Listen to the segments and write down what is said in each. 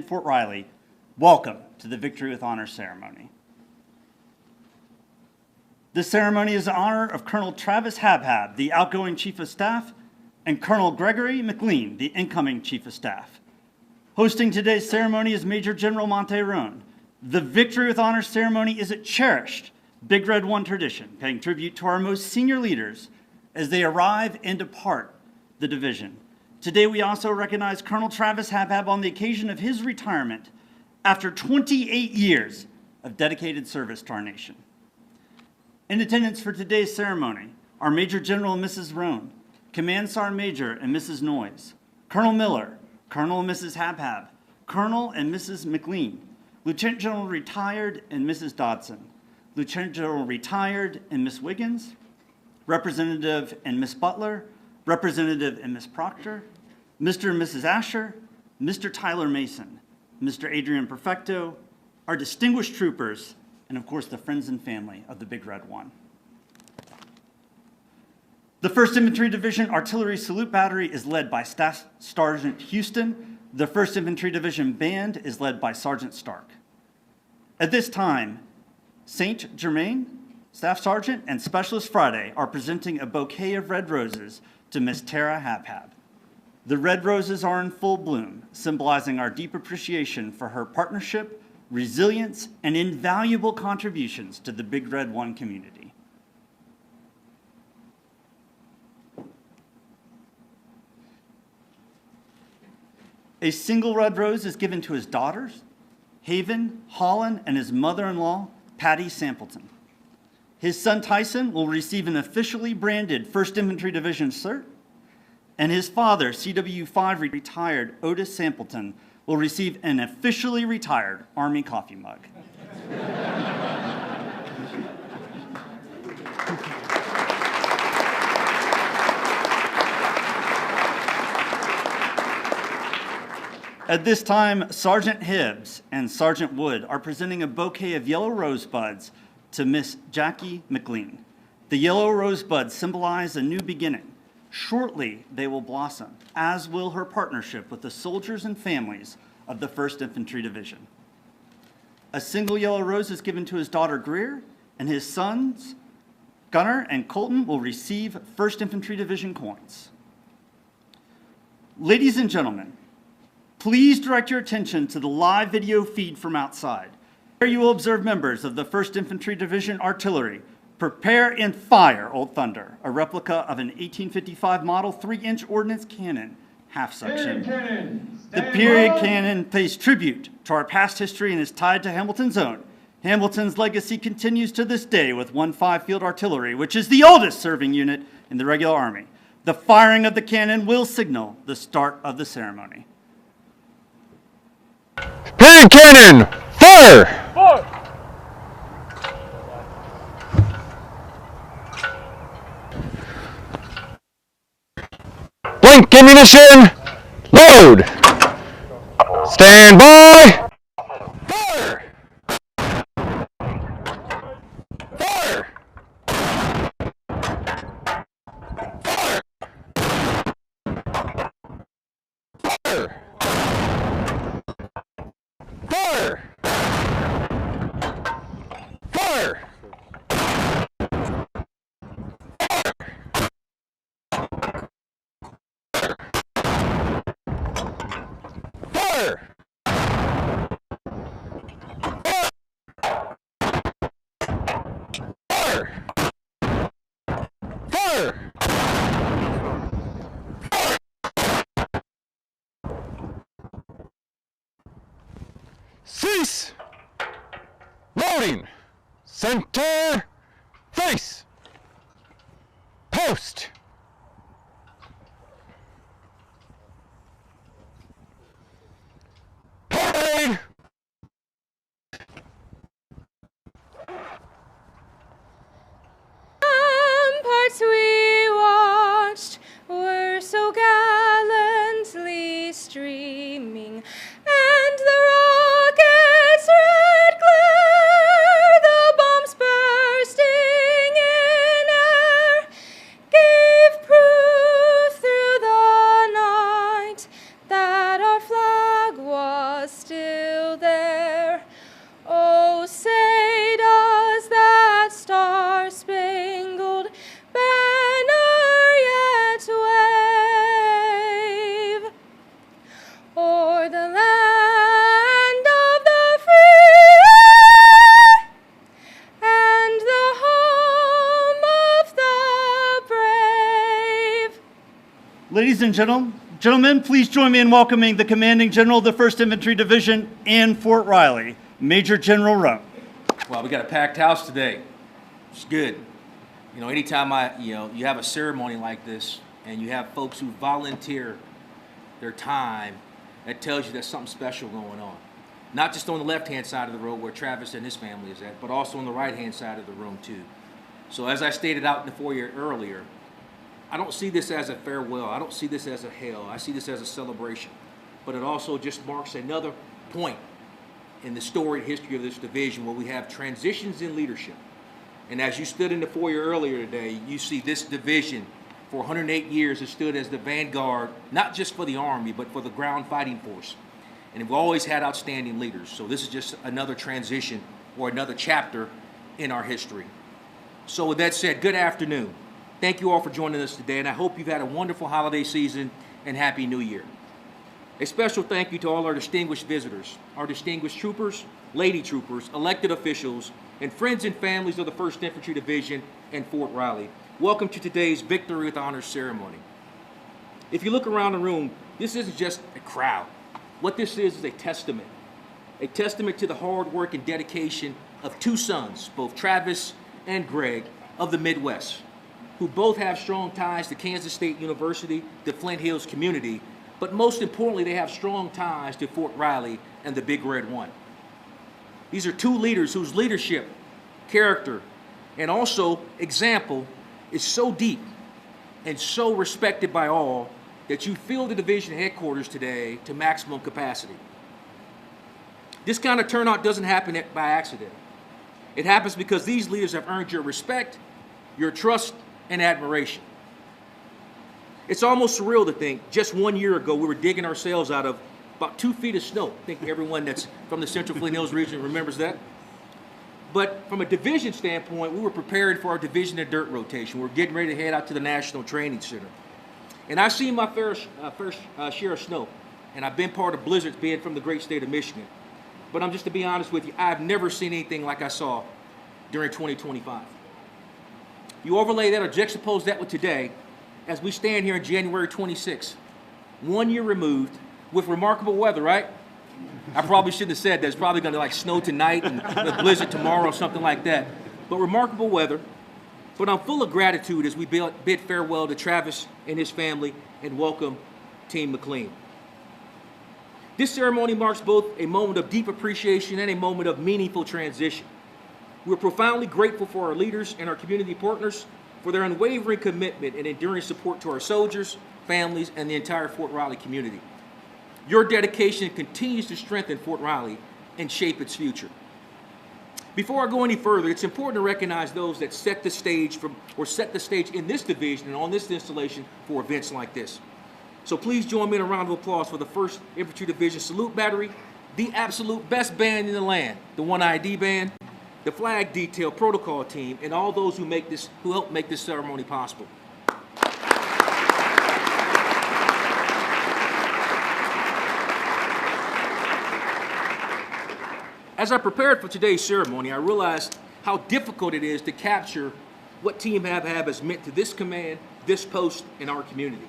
Fort Riley, welcome to the Victory with Honor ceremony. This ceremony is in honor of Colonel Travis Habhab, the outgoing Chief of Staff, and Colonel Gregory McLean, the incoming Chief of Staff. Hosting today's ceremony is Major General Monte L. The Victory with Honor ceremony is a cherished Big Red One tradition, paying tribute to our most senior leaders as they arrive and depart the division. Today we also recognize Colonel Travis Habhab on the occasion of his retirement after 28 years of dedicated service to our nation. In attendance for today's ceremony are Major General and Mrs. Rone, Command Sergeant Major and Mrs. Noyes, Colonel Miller, Colonel and Mrs. Habhab, Colonel and Mrs. McLean, Lieutenant General Retired and Mrs. Dodson, Lieutenant General Retired and Miss Wiggins, Representative and Miss Butler, Representative and Miss Proctor, Mr. and Mrs. Asher, Mr. Tyler Mason, Mr. Adrian Perfecto, our distinguished troopers, and of course the friends and family of the Big Red One. The 1st Infantry Division Artillery Salute Battery is led by Staff Sergeant Houston. The 1st Infantry Division Band is led by Sergeant Stark. At this time, Saint Germain, Staff Sergeant, and Specialist Friday are presenting a bouquet of red roses to Miss Tara Habhab. The red roses are in full bloom, symbolizing our deep appreciation for her partnership, resilience, and invaluable contributions to the Big Red One community. A single red rose is given to his daughters, Haven, Holland, and his mother-in-law, Patty Sampleton. His son Tyson will receive an officially branded 1st Infantry Division cert, and his father, CW5 retired Otis Sampleton, will receive an officially retired Army coffee mug. At this time, Sergeant Hibbs and Sergeant Wood are presenting a bouquet of yellow rosebuds to Miss Jackie McLean. The yellow rosebuds symbolize a new beginning. Shortly, they will blossom, as will her partnership with the soldiers and families of the 1st Infantry Division. A single yellow rose is given to his daughter Greer, and his sons, Gunnar and Colton, will receive 1st Infantry Division coins. Ladies and gentlemen, please direct your attention to the live video feed from outside. Here you will observe members of the 1st Infantry Division Artillery prepare and fire Old Thunder, a replica of an 1855 model 3-inch ordnance cannon half section. The period cannon pays tribute to our past history and is tied to Hamilton's own. Hamilton's legacy continues to this day with 1-5 Field Artillery, which is the oldest serving unit in the regular Army. The firing of the cannon will signal the start of the ceremony. Period cannon, fire! Fire! Blank ammunition, load! Stand by! Fire! Fire! Fire! Fire! Fire! Fire! Fire! Fire! Fire! Cease! Loading! Center! Face! Post! Parade! Ramparts we watched were so gallantly streaming, and the rockets' red glare, the bombs bursting in air, gave Ladies and gentlemen, please join me in welcoming the Commanding General of the 1st Infantry Division and Fort Riley, Major General Rone. Well, we got a packed house today. It's good. You know, anytime you have a ceremony like this and you have folks who volunteer their time, that tells you there's something special going on. Not just on the left-hand side of the road where Travis and his family is at, but also on the right-hand side of the room too. So as I stated out in the foyer earlier, I don't see this as a farewell. I don't see this as a hail. I see this as a celebration. But it also just marks another point in the storied history of this division where we have transitions in leadership. And as you stood in the foyer earlier today, you see this division for 108 years has stood as the vanguard, not just for the Army, but for the ground fighting force. And we've always had outstanding leaders. So this is just another transition or another chapter in our history. So with that said, good afternoon. Thank you all for joining us today, and I hope you've had a wonderful holiday season and Happy New Year. A special thank you to all our distinguished visitors, our distinguished troopers, lady troopers, elected officials, and friends and families of the 1st Infantry Division and Fort Riley. Welcome to today's Victory with Honors ceremony. If you look around the room, this isn't just a crowd. What this is a testament to the hard work and dedication of two sons, both Travis and Greg, of the Midwest, who both have strong ties to Kansas State University, the Flint Hills community, but most importantly, they have strong ties to Fort Riley and the Big Red One. These are two leaders whose leadership, character, and also example is so deep and so respected by all that you fill the division headquarters today to maximum capacity. This kind of turnout doesn't happen by accident. It happens because these leaders have earned your respect, your trust, and admiration. It's almost surreal to think just 1 year ago we were digging ourselves out of about 2 feet of snow. I think everyone that's from the Central Flint Hills region remembers that. But from a division standpoint, we were preparing for our division of dirt rotation. We're getting ready to head out to the National Training Center. And I've seen my fair share of snow, and I've been part of blizzards being from the great state of Michigan. But I'm just to be honest with you, I've never seen anything like I saw during 2025. You overlay that or juxtapose that with today, as we stand here on January 26th, 1 year removed, with remarkable weather, right? I probably shouldn't have said that. It's probably going to snow tonight and a blizzard tomorrow or something like that. But remarkable weather. But I'm full of gratitude as we bid farewell to Travis and his family and welcome Team McLean. This ceremony marks both a moment of deep appreciation and a moment of meaningful transition. We're profoundly grateful for our leaders and our community partners for their unwavering commitment and enduring support to our soldiers, families, and the entire Fort Riley community. Your dedication continues to strengthen Fort Riley and shape its future. Before I go any further, it's important to recognize those that set the stage in this division and on this installation for events like this. So please join me in a round of applause for the 1st Infantry Division Salute Battery, the absolute best band in the land, the 1ID Band, the Flag Detail Protocol Team, and all those who help make this ceremony possible. As I prepared for today's ceremony, I realized how difficult it is to capture what Team Habhab has meant to this command, this post, and our community.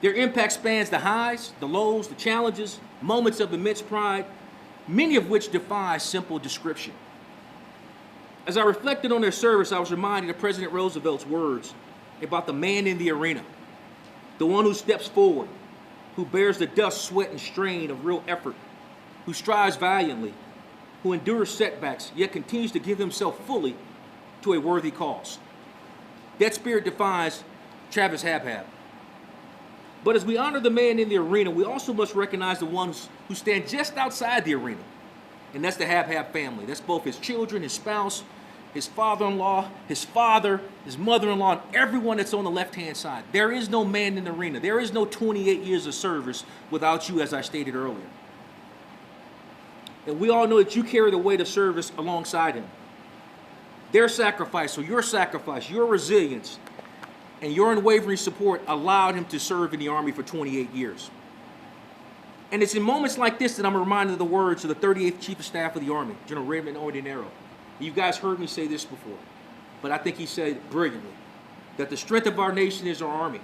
Their impact spans the highs, the lows, the challenges, moments of immense pride, many of which defy simple description. As I reflected on their service, I was reminded of President Roosevelt's words about the man in the arena, the one who steps forward, who bears the dust, sweat, and strain of real effort, who strives valiantly, who endures setbacks, yet continues to give himself fully to a worthy cause. That spirit defines Travis Habhab. But as we honor the man in the arena, we also must recognize the ones who stand just outside the arena. And that's the Habhab family. That's both his children, his spouse, his father-in-law, his father, his mother-in-law, and everyone that's on the left-hand side. There is no man in the arena. There is no 28 years of service without you, as I stated earlier. And we all know that you carry the weight of service alongside him. Their sacrifice, or your sacrifice, your resilience, and your unwavering support allowed him to serve in the Army for 28 years. And it's in moments like this that I'm reminded of the words of the 38th Chief of Staff of the Army, General Raymond Ordinero. You guys heard me say this before, but I think he said it brilliantly, that the strength of our nation is our Army.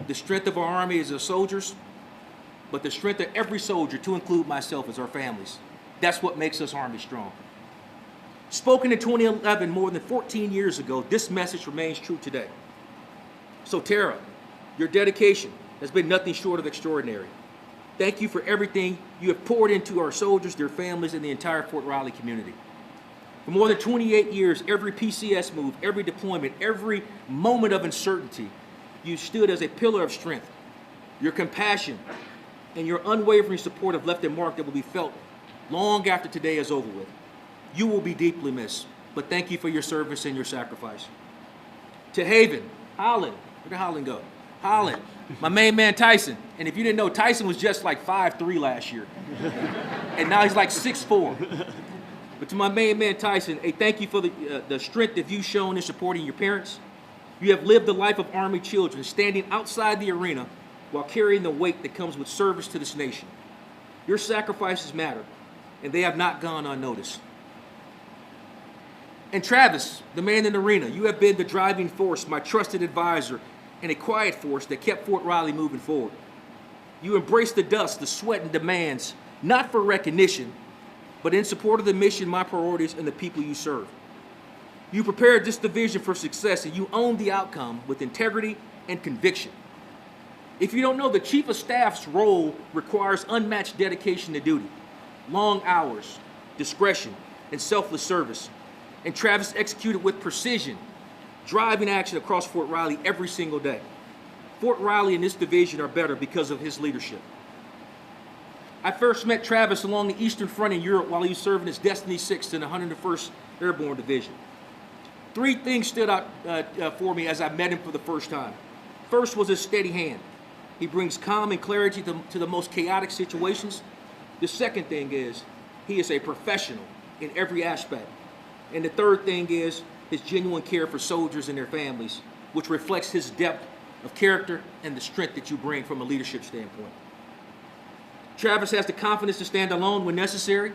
The strength of our Army is our soldiers, but the strength of every soldier, to include myself, is our families. That's what makes us Army strong. Spoken in 2011, more than 14 years ago, this message remains true today. So Tara, your dedication has been nothing short of extraordinary. Thank you for everything you have poured into our soldiers, their families, and the entire Fort Riley community. For more than 28 years, every PCS move, every deployment, every moment of uncertainty, you stood as a pillar of strength. Your compassion and your unwavering support have left a mark that will be felt long after today is over with. You will be deeply missed, but thank you for your service and your sacrifice. To Haven, Holland, where did Holland go? Holland, my main man Tyson. And if you didn't know, Tyson was just like 5'3" last year. And now he's like 6'4". But to my main man Tyson, hey, thank you for the strength that you've shown in supporting your parents. You have lived the life of Army children, standing outside the arena while carrying the weight that comes with service to this nation. Your sacrifices matter, and they have not gone unnoticed. And Travis, the man in the arena, you have been the driving force, my trusted advisor, and a quiet force that kept Fort Riley moving forward. You embraced the dust, the sweat, and demands, not for recognition, but in support of the mission, my priorities, and the people you serve. You prepared this division for success, and you owned the outcome with integrity and conviction. If you don't know, the Chief of Staff's role requires unmatched dedication to duty, long hours, discretion, and selfless service. And Travis executed with precision, driving action across Fort Riley every single day. Fort Riley and this division are better because of his leadership. I first met Travis along the Eastern Front in Europe while he was serving as Destiny 6th in the 101st Airborne Division. Three things stood out for me as I met him for the first time. First was his steady hand. He brings calm and clarity to the most chaotic situations. The second thing is, he is a professional in every aspect. And the third thing is his genuine care for soldiers and their families, which reflects his depth of character and the strength that you bring from a leadership standpoint. Travis has the confidence to stand alone when necessary,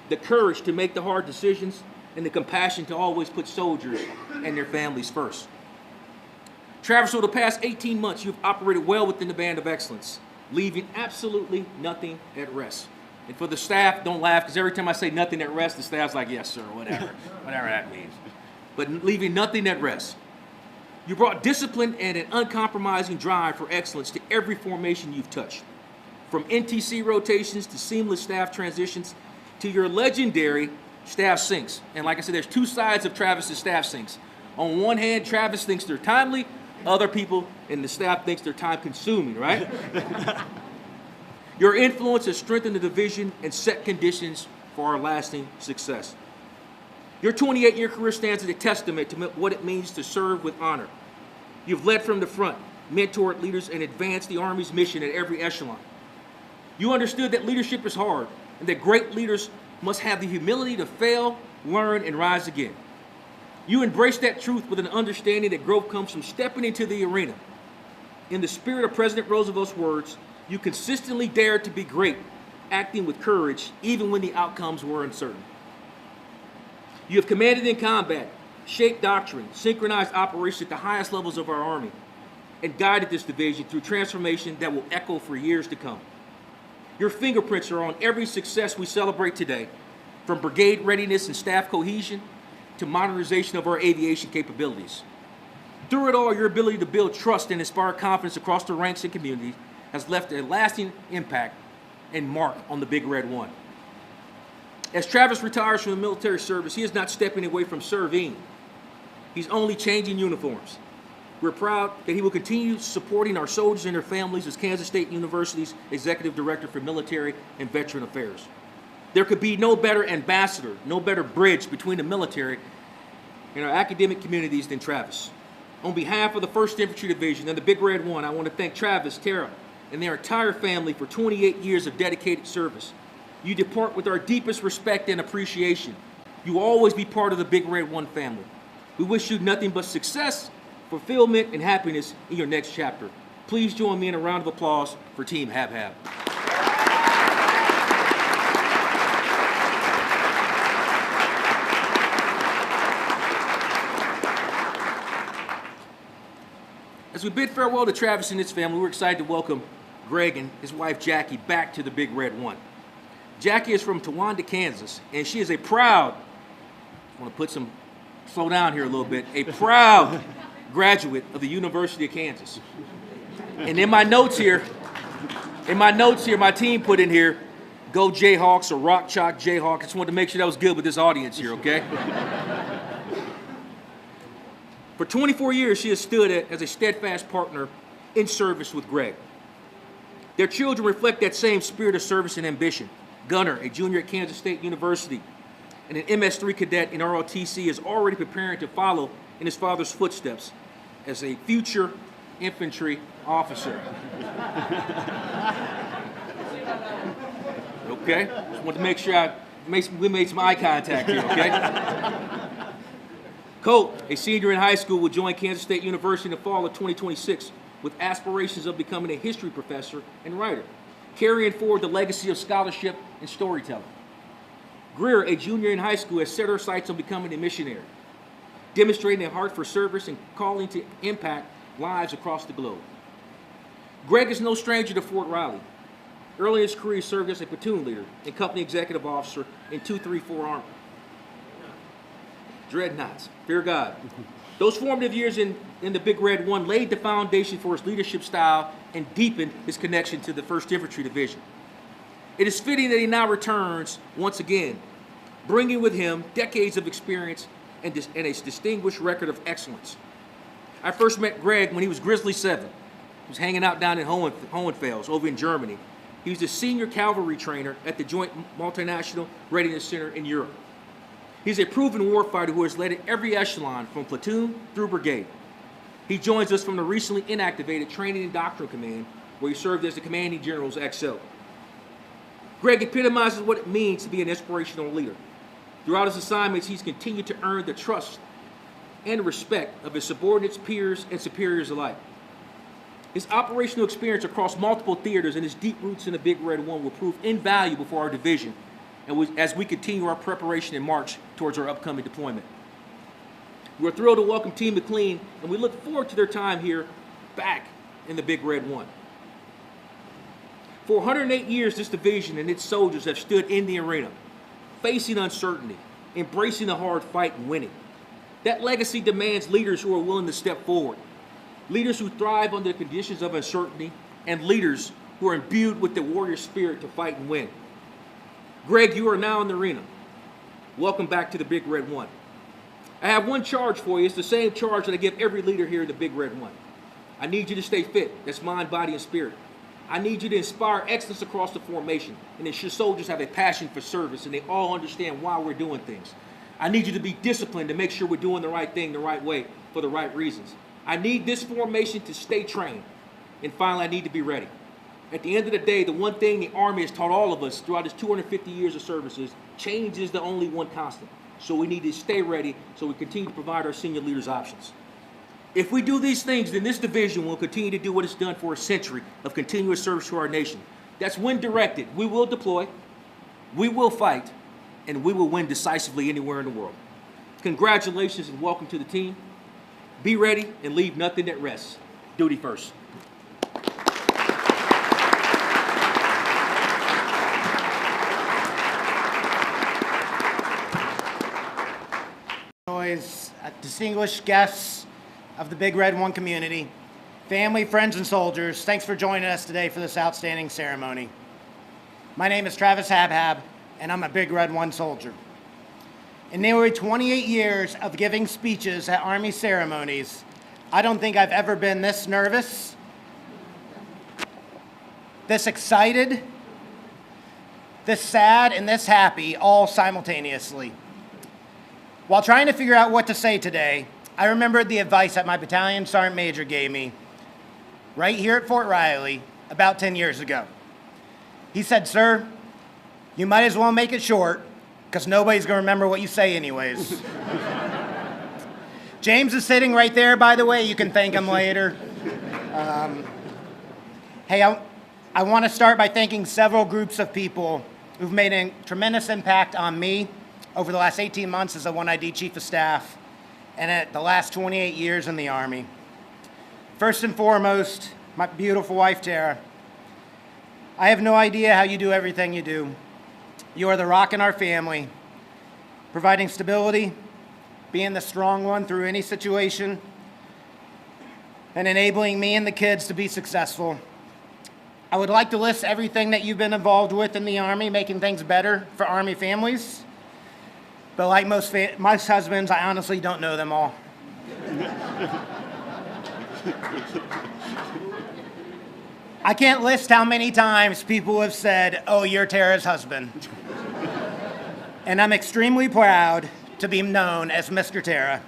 the courage to make the hard decisions, and the compassion to always put soldiers and their families first. Travis, over the past 18 months, you've operated well within the band of excellence, leaving absolutely nothing at rest. And for the staff, don't laugh, because every time I say nothing at rest, the staff's like, yes, sir, whatever that means. But leaving nothing at rest. You brought discipline and an uncompromising drive for excellence to every formation you've touched. From NTC rotations to seamless staff transitions to your legendary staff syncs. And like I said, there's two sides of Travis's staff syncs. On one hand, Travis thinks they're timely. Other people in the staff thinks they're time consuming, right? Your influence has strengthened the division and set conditions for our lasting success. Your 28-year career stands as a testament to what it means to serve with honor. You've led from the front, mentored leaders, and advanced the Army's mission at every echelon. You understood that leadership is hard and that great leaders must have the humility to fail, learn, and rise again. You embraced that truth with an understanding that growth comes from stepping into the arena. In the spirit of President Roosevelt's words, you consistently dared to be great, acting with courage even when the outcomes were uncertain. You have commanded in combat, shaped doctrine, synchronized operations at the highest levels of our Army, and guided this division through transformation that will echo for years to come. Your fingerprints are on every success we celebrate today, from brigade readiness and staff cohesion to modernization of our aviation capabilities. Through it all, your ability to build trust and inspire confidence across the ranks and community has left a lasting impact and mark on the Big Red One. As Travis retires from the military service, he is not stepping away from serving. He's only changing uniforms. We're proud that he will continue supporting our soldiers and their families as Kansas State University's Executive Director for Military and Veteran Affairs. There could be no better ambassador, no better bridge between the military and our academic communities than Travis. On behalf of the 1st Infantry Division and the Big Red One, I want to thank Travis, Tara, and their entire family for 28 years of dedicated service. You depart with our deepest respect and appreciation. You will always be part of the Big Red One family. We wish you nothing but success, fulfillment, and happiness in your next chapter. Please join me in a round of applause for Team Habhab. As we bid farewell to Travis and his family, we're excited to welcome Greg and his wife Jackie back to the Big Red One. Jackie is from Towanda, Kansas, and she is a proud, I want to slow down here a little bit, a proud graduate of the University of Kansas. And in my notes here, my team put in here, go Jayhawks or Rock Chalk Jayhawk. I just wanted to make sure that was good with this audience here, okay? For 24 years, she has stood as a steadfast partner in service with Greg. Their children reflect that same spirit of service and ambition. Gunnar, a junior at Kansas State University, and an MS3 cadet in ROTC, is already preparing to follow in his father's footsteps as a future infantry officer. Okay? Just want to make sure we made some eye contact here, okay? Colt, a senior in high school, will join Kansas State University in the fall of 2026 with aspirations of becoming a history professor and writer, carrying forward the legacy of scholarship and storytelling. Greer, a junior in high school, has set her sights on becoming a missionary, demonstrating a heart for service and calling to impact lives across the globe. Greg is no stranger to Fort Riley. Early in his career, he served as a platoon leader and company executive officer in 234 Army. Dreadnoughts, fear God. Those formative years in the Big Red One laid the foundation for his leadership style and deepened his connection to the 1st Infantry Division. It is fitting that he now returns once again, bringing with him decades of experience and a distinguished record of excellence. I first met Greg when he was Grizzly 7. He was hanging out down in Hohenfels over in Germany. He was the senior cavalry trainer at the Joint Multinational Readiness Center in Europe. He's a proven warfighter who has led at every echelon from platoon through brigade. He joins us from the recently inactivated Training and Doctrine Command, where he served as the Commanding General's XO. Greg epitomizes what it means to be an inspirational leader. Throughout his assignments, he's continued to earn the trust and respect of his subordinates, peers, and superiors alike. His operational experience across multiple theaters and his deep roots in the Big Red One will prove invaluable for our division as we continue our preparation and march towards our upcoming deployment. We're thrilled to welcome Team McLean, and we look forward to their time here back in the Big Red One. For 108 years, this division and its soldiers have stood in the arena, facing uncertainty, embracing the hard fight, and winning. That legacy demands leaders who are willing to step forward, leaders who thrive under the conditions of uncertainty, and leaders who are imbued with the warrior spirit to fight and win. Greg, you are now in the arena. Welcome back to the Big Red One. I have one charge for you. It's the same charge that I give every leader here in the Big Red One. I need you to stay fit. That's mind, body, and spirit. I need you to inspire excellence across the formation and ensure soldiers have a passion for service and they all understand why we're doing things. I need you to be disciplined to make sure we're doing the right thing the right way for the right reasons. I need this formation to stay trained. And finally, I need to be ready. At the end of the day, the one thing the Army has taught all of us throughout its 250 years of service is change is the only one constant. So we need to stay ready so we continue to provide our senior leaders options. If we do these things, then this division will continue to do what it's done for a century of continuous service to our nation. That's when directed. We will deploy, we will fight, and we will win decisively anywhere in the world. Congratulations and welcome to the team. Be ready and leave nothing at rest. Duty first. Distinguished guests of the Big Red One community, family, friends, and soldiers, thanks for joining us today for this outstanding ceremony. My name is Travis Habhab, and I'm a Big Red One soldier. In nearly 28 years of giving speeches at Army ceremonies, I don't think I've ever been this nervous, this excited, this sad, and this happy all simultaneously. While trying to figure out what to say today, I remembered the advice that my battalion sergeant major gave me right here at Fort Riley about 10 years ago. He said, "Sir, you might as well make it short because nobody's going to remember what you say anyways." James is sitting right there, by the way. You can thank him later. Hey, I want to start by thanking several groups of people who've made a tremendous impact on me over the last 18 months as a 1ID Chief of Staff and at the last 28 years in the Army. First and foremost, my beautiful wife, Tara. I have no idea how you do everything you do. You are the rock in our family, providing stability, being the strong one through any situation, and enabling me and the kids to be successful. I would like to list everything that you've been involved with in the Army, making things better for Army families. But like most husbands, I honestly don't know them all. I can't list how many times people have said, "Oh, you're Tara's husband." And I'm extremely proud to be known as Mr. Tara.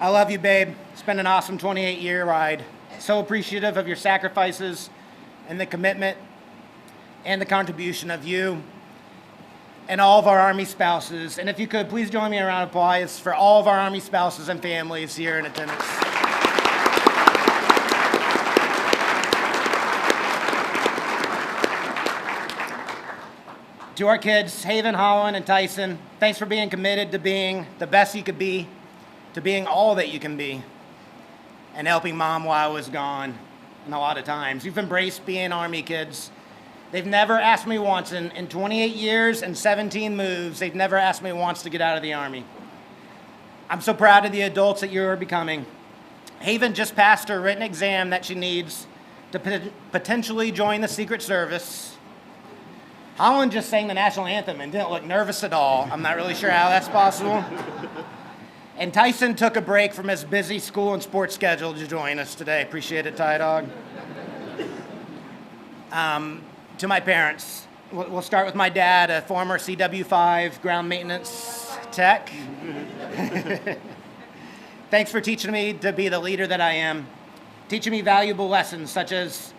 I love you, babe. It's been an awesome 28-year ride. So appreciative of your sacrifices and the commitment and the contribution of you and all of our Army spouses. And if you could, please join me in a round of applause for all of our Army spouses and families here in attendance. To our kids, Haven, Holland, and Tyson, thanks for being committed to being the best you could be, to being all that you can be, and helping Mom while I was gone. And a lot of times, you've embraced being Army kids. They've never asked me once, in 28 years and 17 moves, they've never asked me once to get out of the Army. I'm so proud of the adults that you are becoming. Haven just passed her written exam that she needs to potentially join the Secret Service. Holland just sang the national anthem and didn't look nervous at all. I'm not really sure how that's possible. And Tyson took a break from his busy school and sports schedule to join us today. Appreciate it, Ty Dog. To my parents, we'll start with my dad, a former CW5 ground maintenance tech. Thanks for teaching me to be the leader that I am, teaching me valuable lessons such as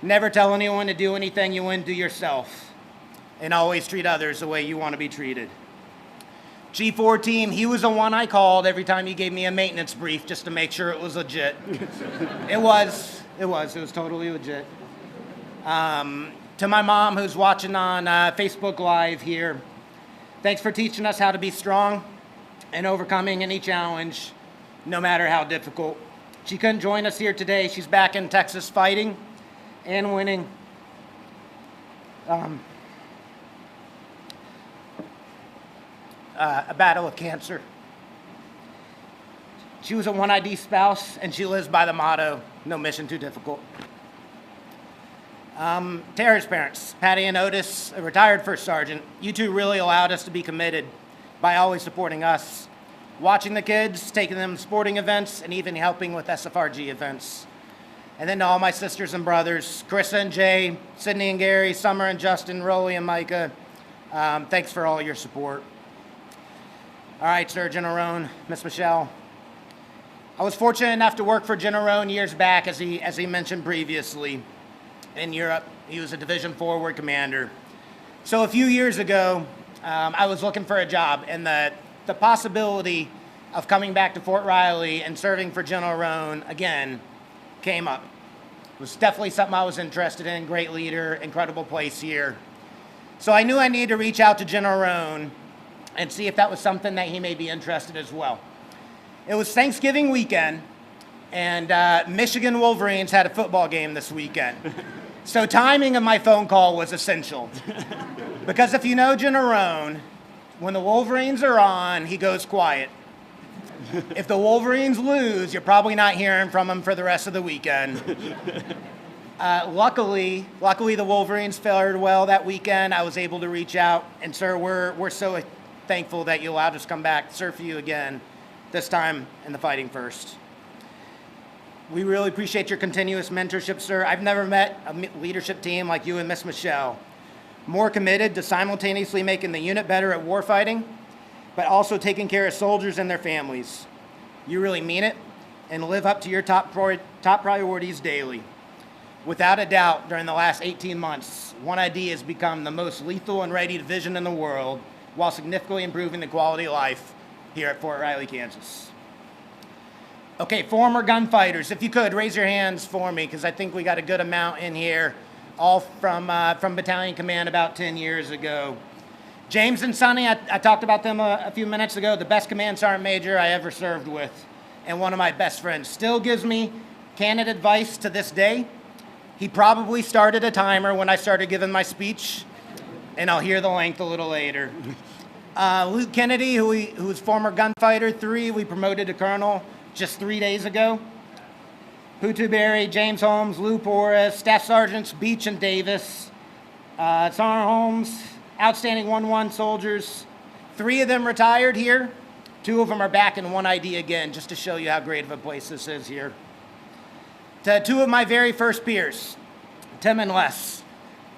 never tell anyone to do anything you wouldn't do yourself, and always treat others the way you want to be treated. G4 team, he was the one I called every time he gave me a maintenance brief just to make sure it was legit. It was totally legit. To my mom who's watching on Facebook Live here, thanks for teaching us how to be strong and overcoming any challenge, no matter how difficult. She couldn't join us here today. She's back in Texas fighting and winning. A battle with cancer. She was a 1ID spouse, and she lives by the motto, no mission too difficult. Tara's parents, Patty and Otis, a retired first sergeant, you two really allowed us to be committed by always supporting us, watching the kids, taking them to sporting events, and even helping with SFRG events. And then to all my sisters and brothers, Carissa and Jay, Sydney and Gary, Summer and Justin, Rolly and Micah, thanks for all your support. All right, Sir General Rone, Miss Michelle. I was fortunate enough to work for General Rone years back, as he mentioned previously, in Europe. He was a Division Forward Commander. So a few years ago, I was looking for a job, and the possibility of coming back to Fort Riley and serving for General Rone again came up. It was definitely something I was interested in. Great leader, incredible place here. So I knew I needed to reach out to General Rone and see if that was something that he may be interested as well. It was Thanksgiving weekend, and Michigan Wolverines had a football game this weekend. So timing of my phone call was essential. Because if you know General Rone, when the Wolverines are on, he goes quiet. If the Wolverines lose, you're probably not hearing from him for the rest of the weekend. Luckily, the Wolverines fared well that weekend. I was able to reach out, and sir, we're so thankful that you allowed us to come back to serve for you again, this time in the fighting first. We really appreciate your continuous mentorship, sir. I've never met a leadership team like you and Miss Michelle, more committed to simultaneously making the unit better at warfighting, but also taking care of soldiers and their families. You really mean it and live up to your top priorities daily. Without a doubt, during the last 18 months, 1ID has become the most lethal and ready division in the world, while significantly improving the quality of life here at Fort Riley, Kansas. Okay, former gunfighters, if you could, raise your hands for me, because I think we got a good amount in here, all from battalion command about 10 years ago. James and Sonny, I talked about them a few minutes ago, the best command sergeant major I ever served with. and one of my best friends. Still gives me candid advice to this day. He probably started a timer when I started giving my speech, and I'll hear the length a little later. Luke Kennedy, who's former gunfighter 3, we promoted to colonel just 3 days ago. Putu Berry, James Holmes, Lou Porras, Staff Sergeants Beach and Davis, Sarah Holmes, outstanding 1-1 soldiers. 3 of them retired here. 2 of them are back in 1ID again, just to show you how great of a place this is here. To 2 of my very first peers, Tim and Les.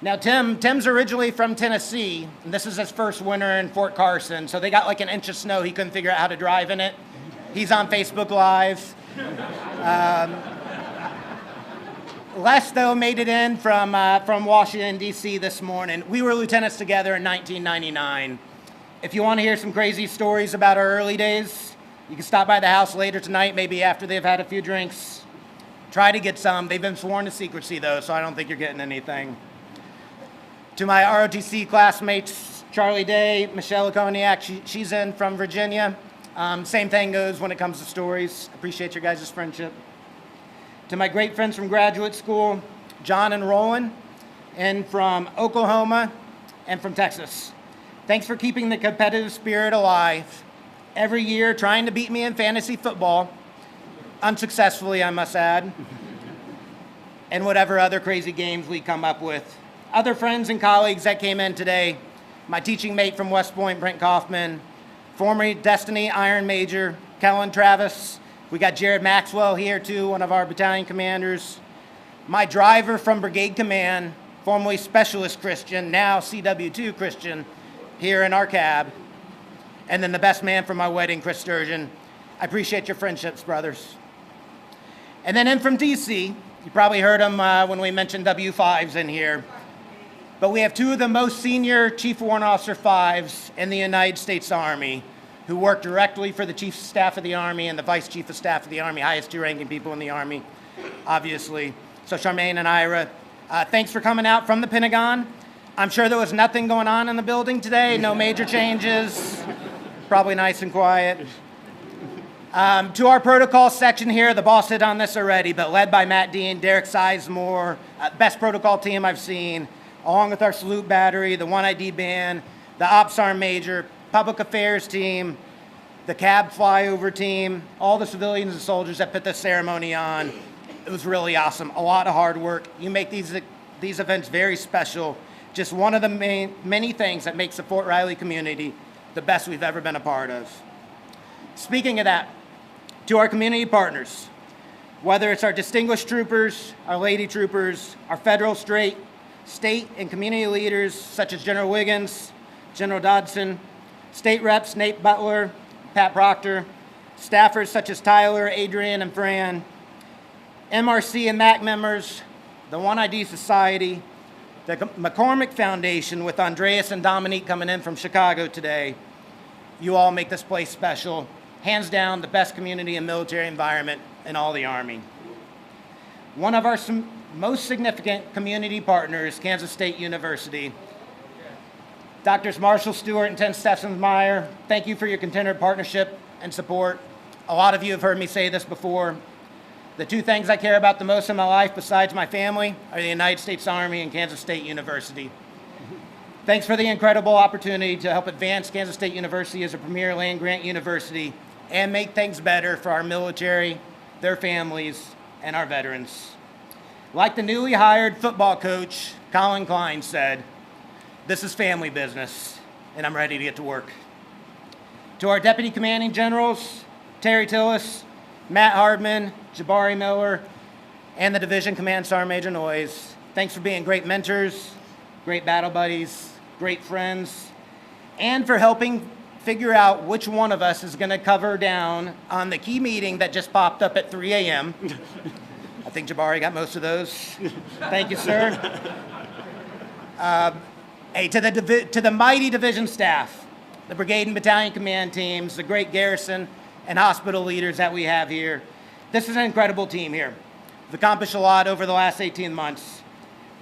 Now, Tim's originally from Tennessee, and this is his first winter in Fort Carson, so they got like an inch of snow. He couldn't figure out how to drive in it. He's on Facebook Live. Les, though, made it in from Washington, D.C. this morning. We were lieutenants together in 1999. If you want to hear some crazy stories about our early days, you can stop by the house later tonight, maybe after they've had a few drinks. Try to get some. They've been sworn to secrecy, though, so I don't think you're getting anything. To my ROTC classmates, Charlie Day, Michelle Okoniak, she's in from Virginia. Same thing goes when it comes to stories. Appreciate your guys' friendship. To my great friends from graduate school, John and Rone, and from Oklahoma and from Texas. Thanks for keeping the competitive spirit alive. Every year, trying to beat me in fantasy football, unsuccessfully, I must add, and whatever other crazy games we come up with. Other friends and colleagues that came in today, my teaching mate from West Point, Brent Kaufman, former Destiny Iron Major, Kellen Travis. We got Jared Maxwell here too, one of our battalion commanders. My driver from Brigade Command, formerly Specialist Christian, now CW2 Christian, here in our cab. And then the best man from my wedding, Chris Sturgeon. I appreciate your friendships, brothers. And then in from DC, you probably heard him when we mentioned W5s in here. But we have 2 of the most senior Chief Warrant Officer 5s in the United States Army who work directly for the Chief of Staff of the Army and the Vice Chief of Staff of the Army, highest 2 ranking people in the Army, obviously. So Charmaine and Ira, thanks for coming out from the Pentagon. I'm sure there was nothing going on in the building today, no major changes, probably nice and quiet. To our protocol section here, the boss hit on this already, but led by Matt Dean, Derek Sizemore, best protocol team I've seen, along with our salute battery, the 1ID band, the Ops Sergeant Major, public affairs team, the cab flyover team, all the civilians and soldiers that put this ceremony on. It was really awesome. A lot of hard work. You make these events very special. Just one of the many things that makes the Fort Riley community the best we've ever been a part of. Speaking of that, to our community partners, whether it's our distinguished troopers, our lady troopers, our federal, state, and community leaders such as General Wiggins, General Dodson, state reps Nate Butler, Pat Proctor, staffers such as Tyler, Adrian, and Fran, MRC and MAC members, the 1ID Society, the McCormick Foundation with Andreas and Dominique coming in from Chicago today. You all make this place special. Hands down, the best community and military environment in all the Army. One of our most significant community partners, Kansas State University. Doctors Marshall Stewart and Ted Steffensmeyer, thank you for your continued partnership and support. A lot of you have heard me say this before. The 2 things I care about the most in my life besides my family are the United States Army and Kansas State University. Thanks for the incredible opportunity to help advance Kansas State University as a premier land-grant university and make things better for our military, their families, and our veterans. Like the newly hired football coach, Colin Klein, said, this is family business, and I'm ready to get to work. To our Deputy Commanding Generals, Terry Tillis, Matt Hardman, Jabari Miller, and the Division Command Sergeant Major Noyes, thanks for being great mentors, great battle buddies, great friends, and for helping figure out which one of us is going to cover down on the key meeting that just popped up at 3 a.m. I think Jabari got most of those. Thank you, sir. Hey, to the mighty division staff, the brigade and battalion command teams, the great garrison and hospital leaders that we have here. This is an incredible team here. We've accomplished a lot over the last 18 months,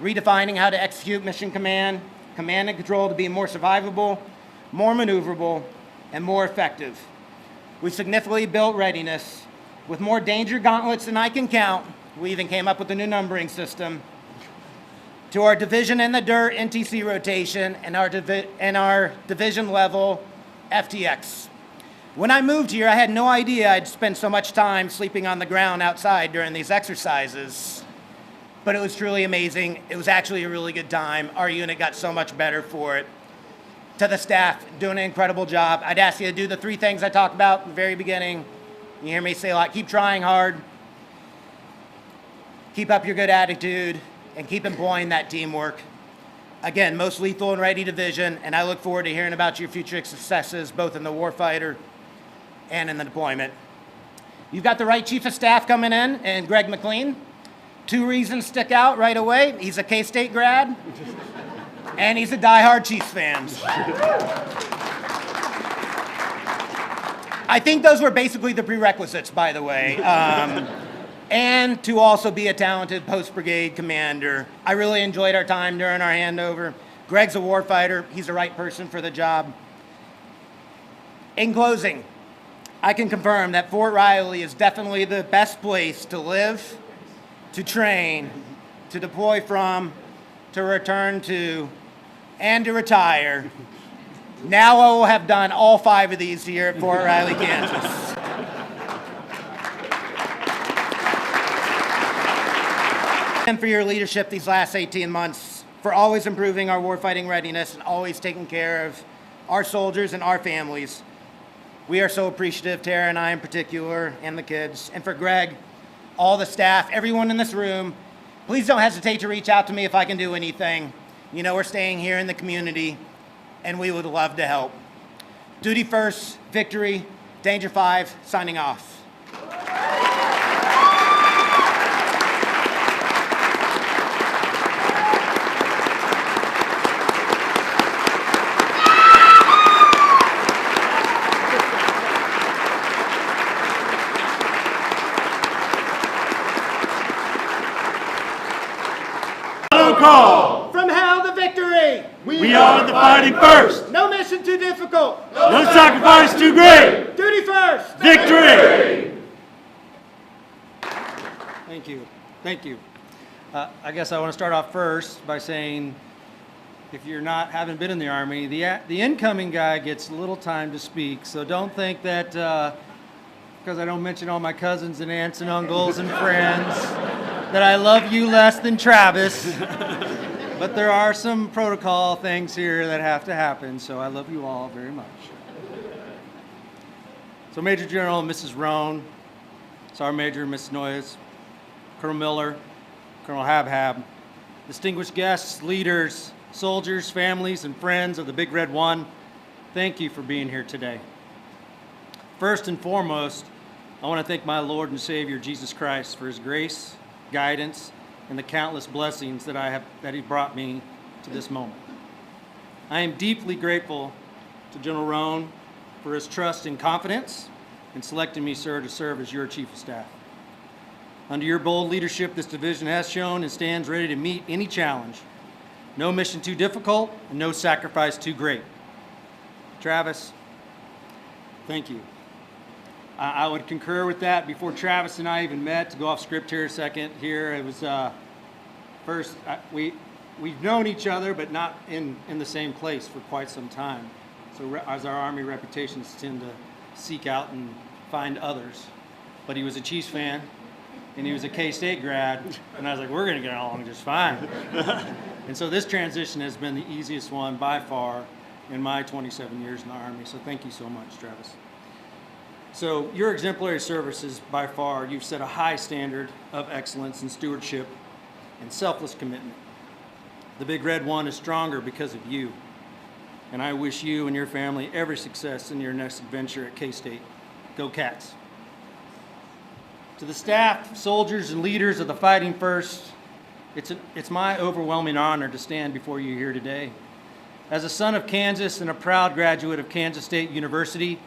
redefining how to execute mission command and control to be more survivable, more maneuverable, and more effective. We've significantly built readiness With more danger gauntlets than I can count, we even came up with a new numbering system. To our division in the dirt NTC rotation and our division level FTX. When I moved here, I had no idea I'd spend so much time sleeping on the ground outside during these exercises. But it was truly amazing. It was actually a really good time. Our unit got so much better for it. To the staff, doing an incredible job. I'd ask you to do the 3 things I talked about at the very beginning. You hear me say a lot, keep trying hard, keep up your good attitude, and keep employing that teamwork. Again, most lethal and ready division, and I look forward to hearing about your future successes, both in the warfighter and in the deployment. You've got the right Chief of Staff coming in, and Greg McLean. 2 reasons stick out right away. He's a K-State grad, and he's a diehard Chiefs fan. I think those were basically the prerequisites, by the way. And to also be a talented post-brigade commander. I really enjoyed our time during our handover. Greg's a warfighter. He's the right person for the job. In closing, I can confirm that Fort Riley is definitely the best place to live, to train, to deploy from, to return to, and to retire. Now I will have done all 5 of these here at Fort Riley, Kansas. And for your leadership these last 18 months, for always improving our warfighting readiness and always taking care of our soldiers and our families. We are so appreciative, Tara and I in particular, and the kids. And for Greg, all the staff, everyone in this room, please don't hesitate to reach out to me if I can do anything. You know we're staying here in the community, and we would love to help. Duty first, victory, Danger 5, signing off. Call. From hell to victory. We are the fighting first. No mission too difficult. No sacrifice too great. Duty first. Victory. Thank you. Thank you. I guess I want to start off first by saying, if you're not, haven't been in the Army, the incoming guy gets little time to speak. So don't think that because I don't mention all my cousins and aunts and uncles and friends, that I love you less than Travis. But there are some protocol things here that have to happen, so I love you all very much. So Major General and Mrs. Rone, Sergeant Major and Mrs. Noyes, Colonel Miller, Colonel Habhab, distinguished guests, leaders, soldiers, families, and friends of the Big Red One, thank you for being here today. First and foremost, I want to thank my Lord and Savior, Jesus Christ, for his grace, guidance, and the countless blessings that he brought me to this moment. I am deeply grateful to General Rone for his trust and confidence in selecting me, sir, to serve as your Chief of Staff. Under your bold leadership, this division has shown and stands ready to meet any challenge. No mission too difficult and no sacrifice too great. Travis, thank you. I would concur with that. Before Travis and I even met, to go off script here a second, here it was first, we've known each other, but not in the same place for quite some time. So as our Army reputations tend to seek out and find others. But he was a Chiefs fan, and he was a K-State grad, and I was like, we're gonna get along just fine. And so this transition has been the easiest one by far in my 27 years in the Army, so thank you so much, Travis. So your exemplary services, by far, you've set a high standard of excellence and stewardship and selfless commitment. The Big Red One is stronger because of you, and I wish you and your family every success in your next adventure at K-State. Go Cats. To the staff, soldiers, and leaders of the Fighting First, it's my overwhelming honor to stand before you here today. As a son of Kansas and a proud graduate of Kansas State University,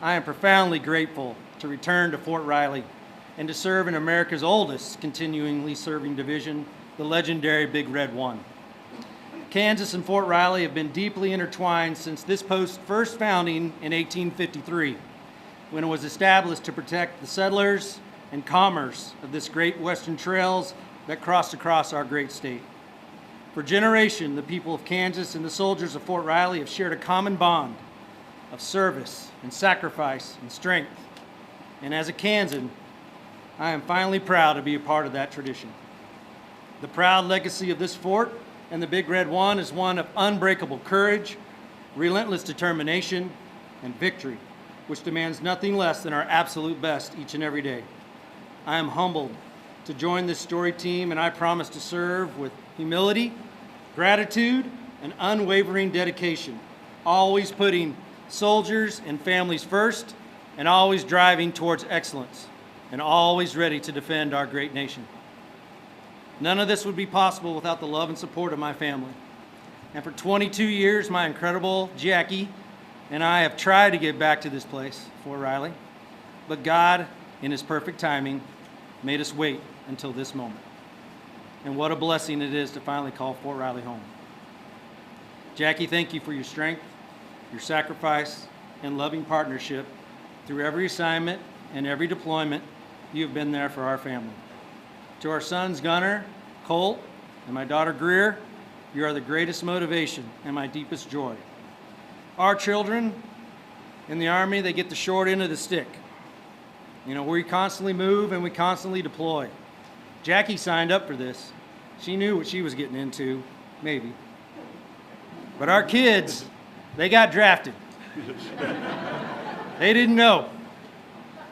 I am profoundly grateful to return to Fort Riley and to serve in America's oldest continually serving division, the legendary Big Red One. Kansas and Fort Riley have been deeply intertwined since this post's first founding in 1853. when it was established to protect the settlers and commerce of this great western trails that crossed across our great state. For generations, the people of Kansas and the soldiers of Fort Riley have shared a common bond of service and sacrifice and strength. And as a Kansan, I am finally proud to be a part of that tradition. The proud legacy of this fort and the Big Red One is one of unbreakable courage, relentless determination, and victory, which demands nothing less than our absolute best each and every day. I am humbled to join this story team, and I promise to serve with humility, gratitude, and unwavering dedication, always putting soldiers and families first, and always driving towards excellence, and always ready to defend our great nation. None of this would be possible without the love and support of my family. And for 22 years, my incredible Jackie and I have tried to get back to this place, Fort Riley, but God, in His perfect timing, made us wait until this moment. And what a blessing it is to finally call Fort Riley home. Jackie, thank you for your strength, your sacrifice, and loving partnership through every assignment and every deployment. You have been there for our family. To our sons, Gunnar, Colt, and my daughter, Greer, you are the greatest motivation and my deepest joy. Our children in the Army, they get the short end of the stick. You know, we constantly move and we constantly deploy. Jackie signed up for this. She knew what she was getting into, maybe. But our kids, they got drafted. They didn't know.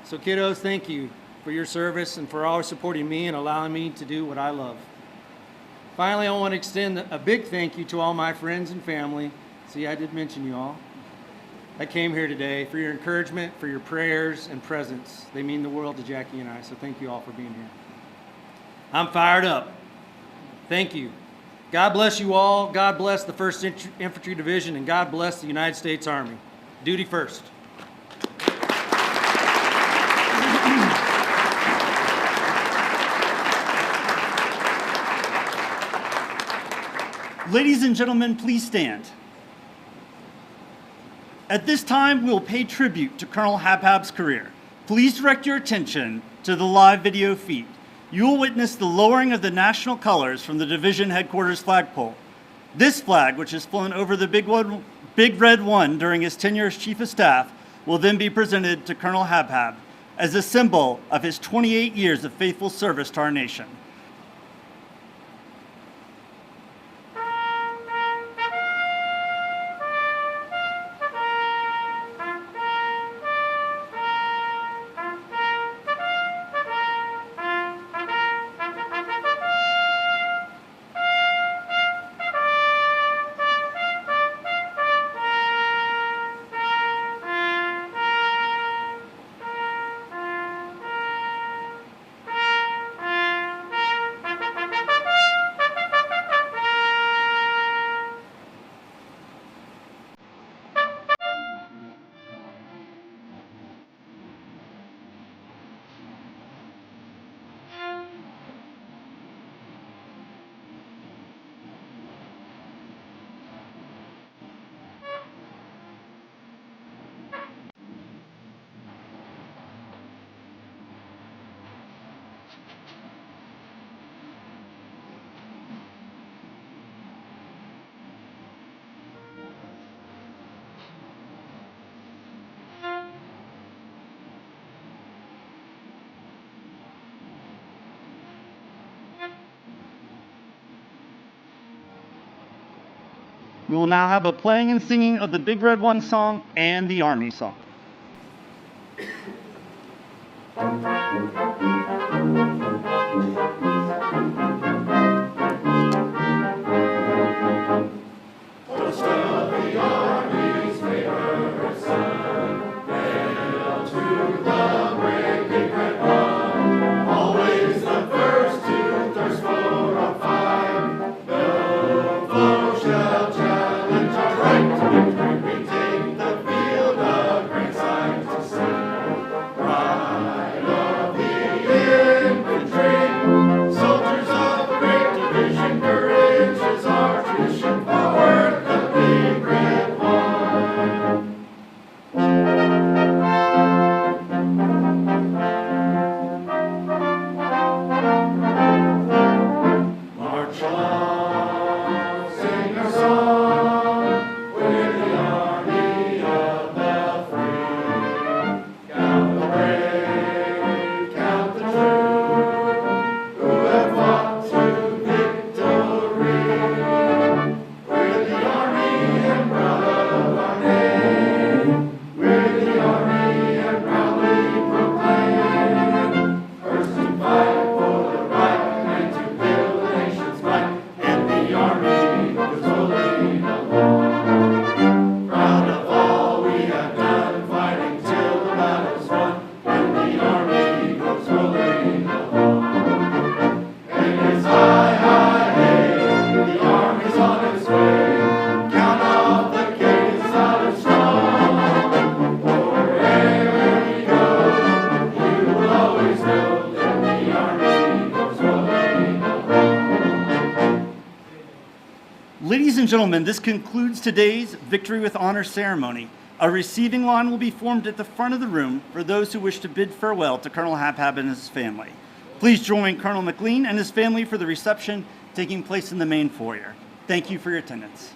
So kiddos, thank you for your service and for always supporting me and allowing me to do what I love. Finally, I want to extend a big thank you to all my friends and family. See, I did mention you all. I came here today for your encouragement, for your prayers and presence. They mean the world to Jackie and I, so thank you all for being here. I'm fired up. Thank you. God bless you all. God bless the 1st Infantry Division, and God bless the United States Army. Duty first. Ladies and gentlemen, please stand. At this time, we will pay tribute to Colonel Habhab's career. Please direct your attention to the live video feed. You will witness the lowering of the national colors from the division headquarters flagpole. This flag, which is flown over the Big Red One during his tenure as Chief of Staff, will then be presented to Colonel Habhab as a symbol of his 28 years of faithful service to our nation. We will now have a playing and singing of the Big Red One song and the Army song. Pride of the infantry. and gentlemen, this concludes today's Victory with Honor ceremony. A receiving line will be formed at the front of the room for those who wish to bid farewell to Colonel Habhab and his family. Please join Colonel McLean and his family for the reception taking place in the main foyer. Thank you for your attendance.